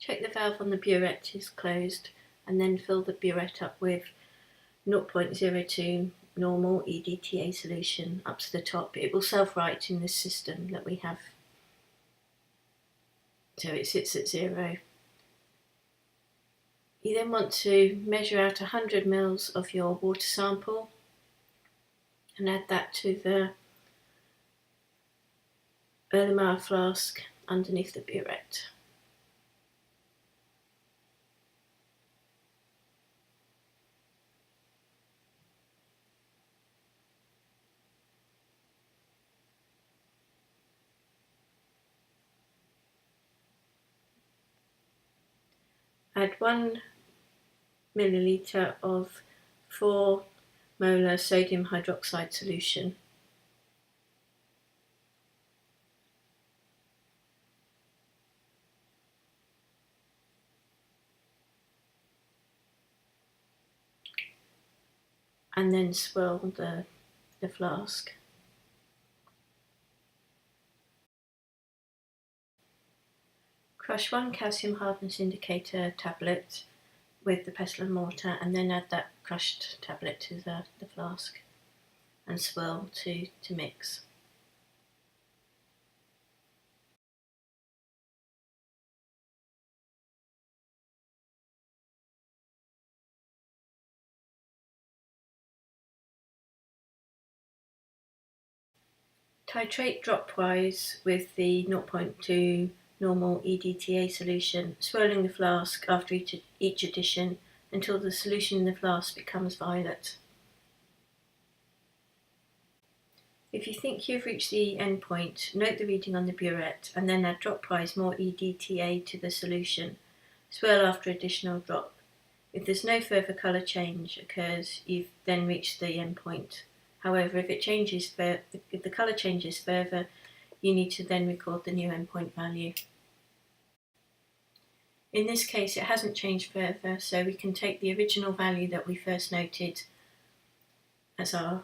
Check the valve on the burette is closed and then fill the burette up with 0.02 normal EDTA solution up to the top. It will self-right in this system that we have, so it sits at 0. You then want to measure out 100 ml of your water sample and add that to the Erlenmeyer flask underneath the burette. Add 1 milliliter of 4 molar sodium hydroxide solution. And then swirl the flask. Crush 1 calcium hardness indicator tablet with the pestle and mortar, and then add that crushed tablet to the flask and swirl to mix. Titrate dropwise with the 0.2 normal EDTA solution, swirling the flask after each addition until the solution in the flask becomes violet. If you think you've reached the end point, note the reading on the burette and then add dropwise more EDTA to the solution. Swirl after additional drop. If there's no further colour change occurs, you've then reached the end point. However, if the colour changes further, you need to then record the new endpoint value. In this case, it hasn't changed further, so we can take the original value that we first noted as our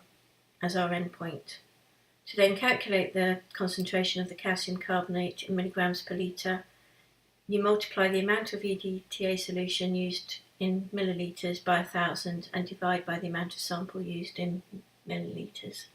endpoint. To then calculate the concentration of the calcium carbonate in milligrams per litre, you multiply the amount of EDTA solution used in millilitres by 1000 and divide by the amount of sample used in millilitres.